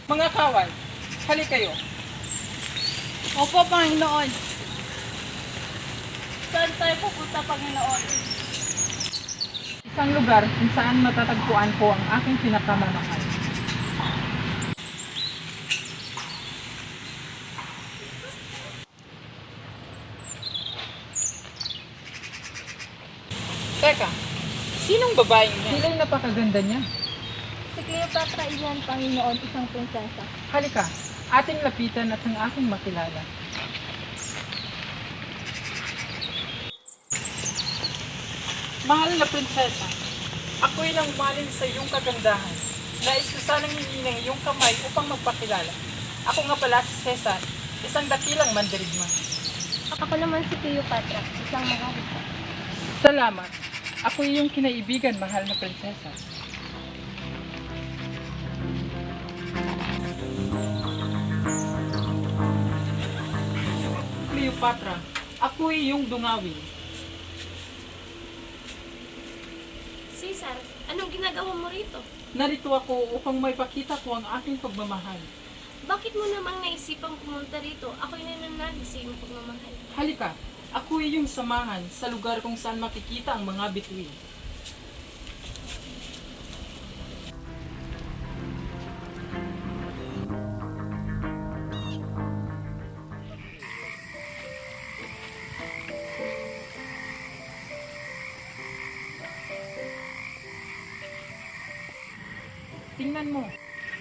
Mga kawal, hali kayo. Opo, Panginoon. Saan tayo pupunta, Panginoon? Isang lugar kung saan matatagpuan ko ang aking pinakamamahal. Teka, sinong babaeng niya? Sila'y napakaganda niya. Si Cleopatra iyan, Panginoon, isang prinsesa. Halika, ating lapitan at ang aking makilala. Mahal na prinsesa, ako'y nang malin sa iyong kagandahan. Nais ko sanang hindi ng iyong kamay upang magpakilala. Ako nga pala si Cesar, isang dakilang mandirigma. Ako naman si Cleopatra, isang mahal. Salamat. Ako iyong kinaibigan, mahal na prinsesa. Cleopatra, ako iyong dungawin. Caesar, anong ginagawa mo rito? Narito ako upang may pakita ko ang aking pagmamahal. Bakit mo namang naisipang pumunta rito? Ako'y nananalig sa iyong pagmamahal. Halika, ako iyong samahan sa lugar kung saan makikita ang mga bituin. Tingnan mo,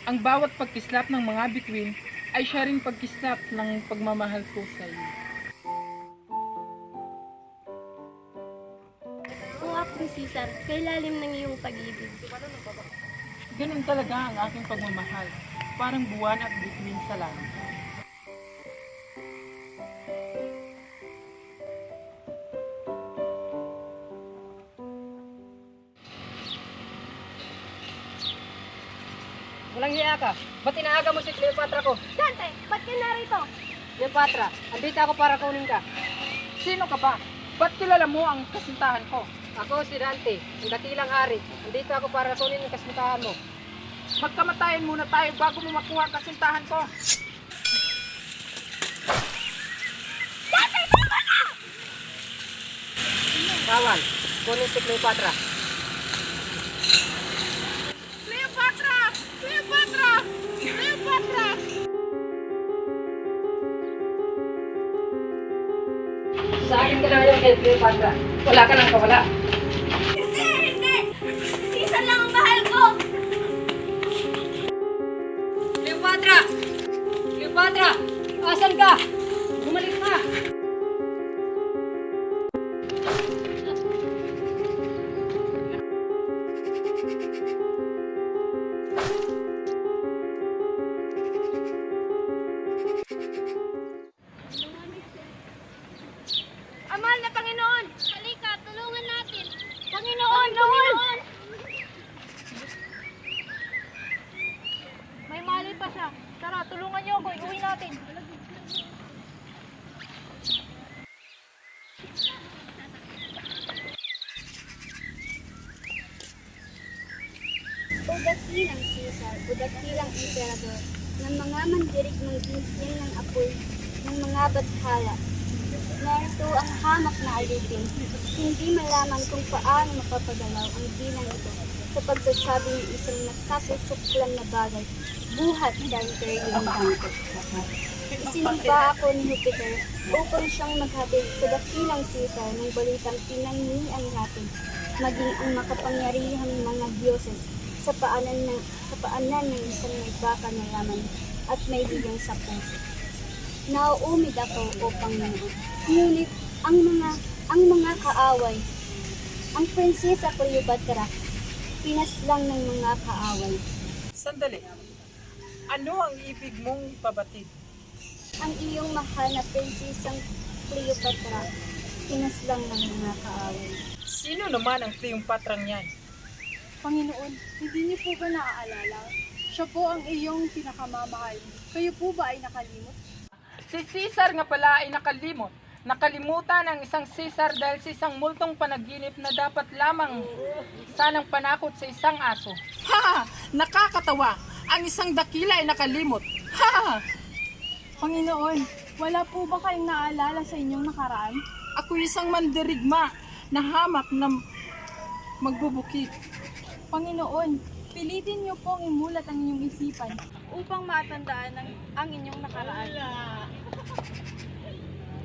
ang bawat pagkislap ng mga bituin ay siya ring pagkislap ng pagmamahal ko sa iyo. Kung ako, Caesar, kay lalim ng iyong pag-ibig. Ganun talaga ang aking pagmamahal, parang buwan at bituin sa langit. Walang hiya ka. Ba't inaaga mo si Cleopatra ko? Dante, ba't ka narito? Cleopatra, andito ako para kunin ka. Sino ka ba? Ba't kilala mo ang kasintahan ko? Ako si Dante, ang dakilang hari. Andito ako para kunin ang kasintahan mo. Magkamatayan muna tayo bago mo makuha ang kasintahan ko. Bawal, kunin si Cleopatra. Cleopatra! Cleopatra! Cleopatra! Sa akin ka na ngayon kay Cleopatra. Wala ka nang kawala. Hindi! Caesar lang ang mahal ko! Cleopatra! Cleopatra! Asan ka? Bumalik ka! Amal na Panginoon! Halika, tulungan natin! Panginoon! Panginoon! May mali pa siya. Tara, tulungan niyo ako. Iuwi natin. O dakilang Caesar, o dakilang emperador, ng mga mandirigmang ginsin ng apoy, ng mga badhala. Narito ang hamak na alipin, hindi malaman kung paano mapapagalaw ang bilang ito sa pagsasabi ng isang nakasusuklan na bagay, buhat sa imperium Dante. Isinumpa ako ni Jupiter upang siyang maghatid sa dakilang Caesar ng balitang pinangian natin, maging ang makapangyarihang mga dioses sa paanan ng isang may baka na laman at may bigang sa puso. Nauumid ako upang Panginoon. Ngunit ang mga kaaway, ang prinsesa Cleopatra, pinaslang ng mga kaaway. Sandali. Ano ang ibig mong pabatid? Ang iyong mahal na prinsesang Cleopatra, pinaslang ng mga kaaway. Sino naman ang Cleopatrang yan? Panginoon, hindi niyo po ba naaalala? Siya po ang iyong pinakamamahal. Kayo po ba ay nakalimot? Si Caesar nga pala ay nakalimot. Nakalimutan ang isang Caesar dahil sa isang multong panaginip na dapat lamang sanang panakot sa isang aso. Ha! Nakakatawa! ang isang dakila ay nakalimot. Ha! Panginoon, wala po ba kayong naalala sa inyong nakaraan? Ako isang mandirigma na hamak na magbubukit. Panginoon, pilitin niyo pong imulat ang inyong isipan upang matandaan ang inyong nakaraan.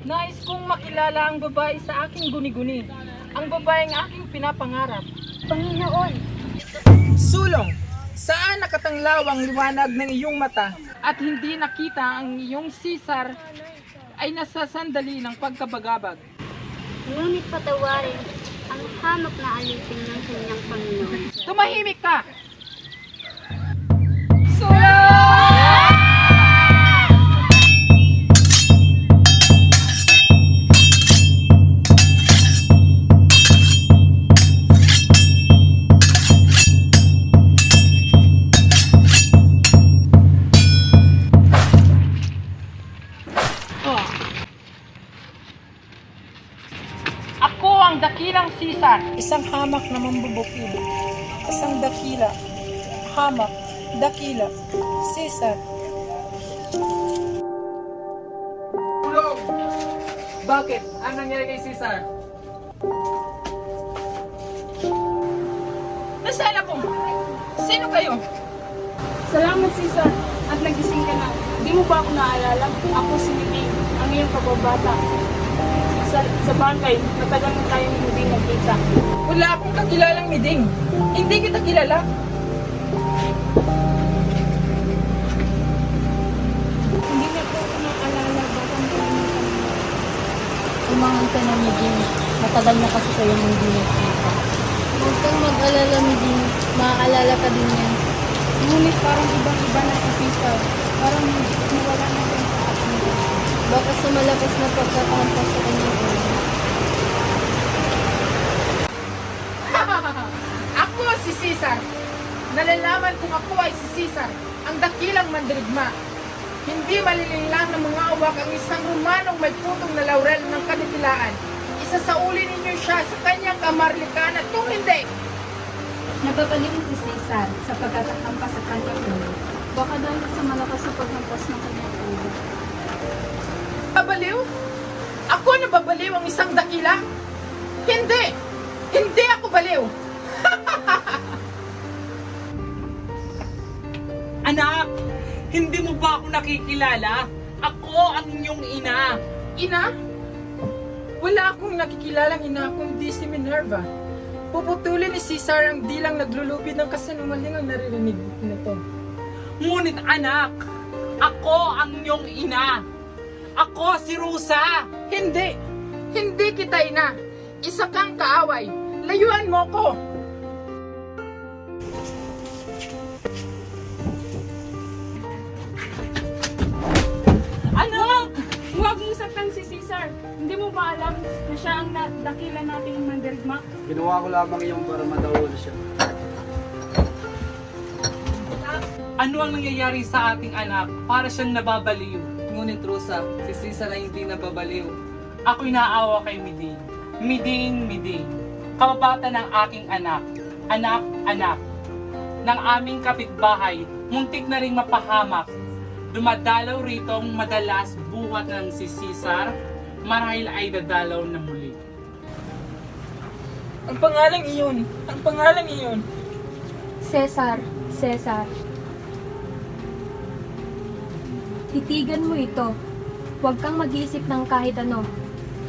Nais kong makilala ang babae sa aking guni-guni. Ang babaeng aking pinapangarap. Panginoon, Sulong, saan nakatanglaw ang liwanag ng iyong mata at hindi nakita ang iyong Caesar ay nasasandali ng pagkabagabag? Ngunit patawarin ang hamak na alipin ng kanyang Panginoon. Tumahimik ka! Ako ang dakilang Caesar, isang hamak na mambubukid. Isang dakila, hamak, dakila, Caesar. Tulong! Bakit? Ano nangyari kay Caesar? Nasaan ako? Sino kayo? salamat Caesar at nagising ka na. Di mo ba ako naalala? Ako si Miging, ang iyong kababata. Sa barangay, matagal na tayong hindi nagkita. Wala akong kakilalang miding. Hindi kita kilala. Hindi na po ako naalala baka Umangan ka na, Miging. Matagal na kasi kayo hindi nagkita. Huwag kang mag-alala, Miging. Maaalala ka din yan. Ngunit parang ibang-iba na si Caesar. Parang nawala na rin sa akin. Baka sa malakas na pagkakampas sa kanyang ulo. Ako si Caesar. Nalalaman kung ako ay si Caesar, ang dakilang mandirigma. Hindi malilinlang ng mga awak ang isang Romanong may putong na laurel ng kanikilaan. Isasauli ninyo siya sa kanyang kamarlikanan kung hindi. Nababalik si Caesar sa pagkakakampas sa kanyang ulo. Baka dahil sa malakas na paghampas ng kanyang ulo. Babaliw? Ako na babaliw ang isang dakila? Hindi! Hindi ako baliw! Anak, hindi mo ba ako nakikilala? Ako ang inyong ina. Ina? Wala akong nakikilalang ina kundi si Minerva. Puputulin ni Caesar ang dilang naglulupid ng kasinungaling ang naririnig nito. Ngunit anak, ako ang inyong ina. Ako si Rosa. Hindi! Hindi kita ina! Isa kang kaaway! Layuan mo ko! Anak! Huwag mong saktan si Caesar. Hindi mo ba alam na siya ang dakila nating mandirigma? Ginawa ko lamang yung para madawal siya. Ano ang nangyayari sa ating anak para siyang nababaliw? Ngunit Rosa, si Caesar ay hindi nababaliw. Ako'y naawa kay Miding. Miding. Kababata ng aking anak. Anak. Ng aming kapitbahay, muntik na ring mapahamak. Dumadalaw rito ang madalas buhat ng si Caesar, marahil ay dadalaw na muli. Ang pangalang iyon! Cesar. Titigan mo ito. Huwag kang mag-iisip ng kahit ano.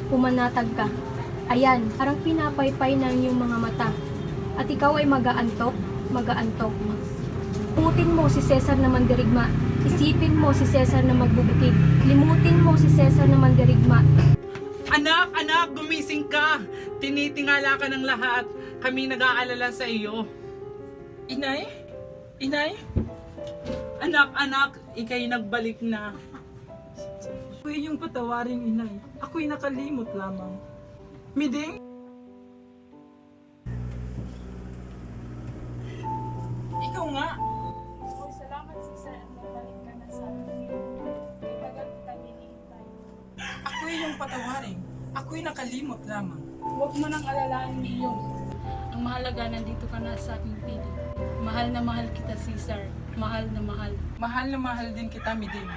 Pumanatag ka. Ayan, parang pinapaypay ng iyong mga mata. At ikaw ay mag-aantok. Putin mo si Cesar na mandirigma. Isipin mo si Cesar na magbubukid. Limutin mo si Cesar na mandirigma. Anak, gumising ka! Tinitingala ka ng lahat. Kami nag-aalala sa iyo. Inay? Anak, ikay nagbalik na. Ako yung patawarin, inay. Ako'y nakalimot lamang. Miding? Ikaw nga. Salamat Caesar at nagbalik ka na sa akin. Tagal kita hinihintay. Ako'y yung patawarin. Ako'y nakalimot lamang. Huwag mo nang alalahanin iyon. Ang mahalaga, nandito ka na sa aking piling. Mahal na mahal kita, Caesar. Mahal na mahal. Mahal na mahal din kita, Midin.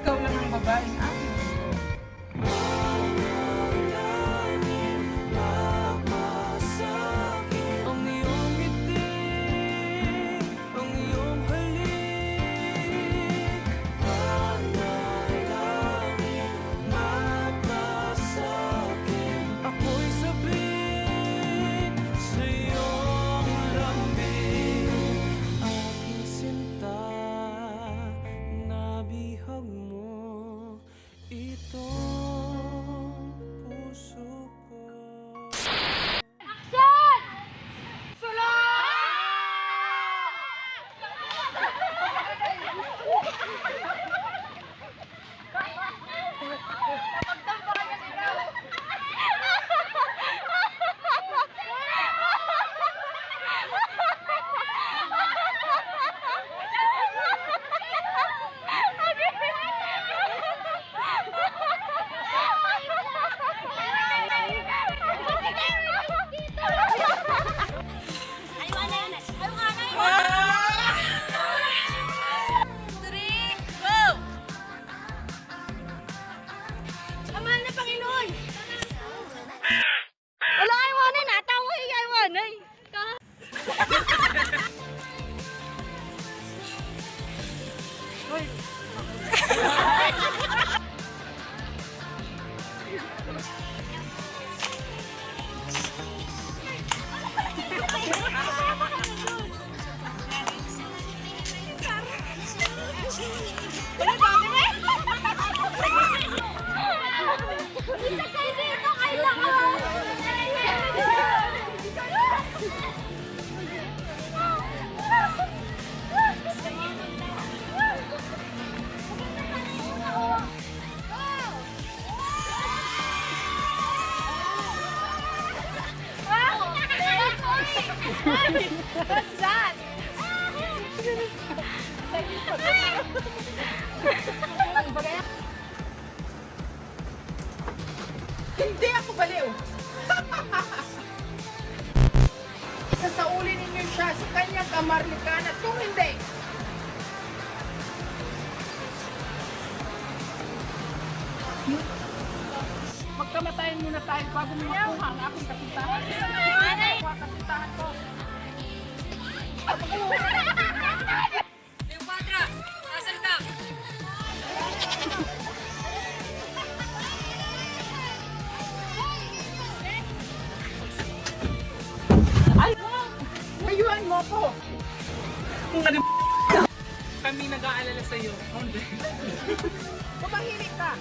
Ikaw lang ang babaeng akin. What's that? Hindi ako baliw! Sasaulin ninyo siya sa kanyang kamarlikan at kung hindi, magkamatayan muna tayo bago mo makuha ang aking kasintahan. Makuha kasintahan ko. Leopatra! Nasaan ka? Ay! Layuan mo ko! Kung ano kami nag-aalala sa'yo. Hindi. Tumahimik ka!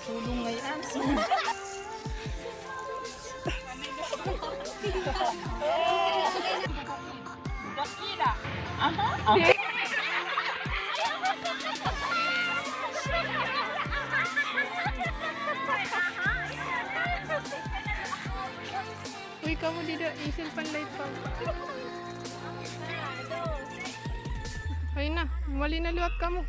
Tulong na yan. Dakila. Aha. Uy, kamu dito, isil panlight pa. Ayun na, mali na luwat ka mo.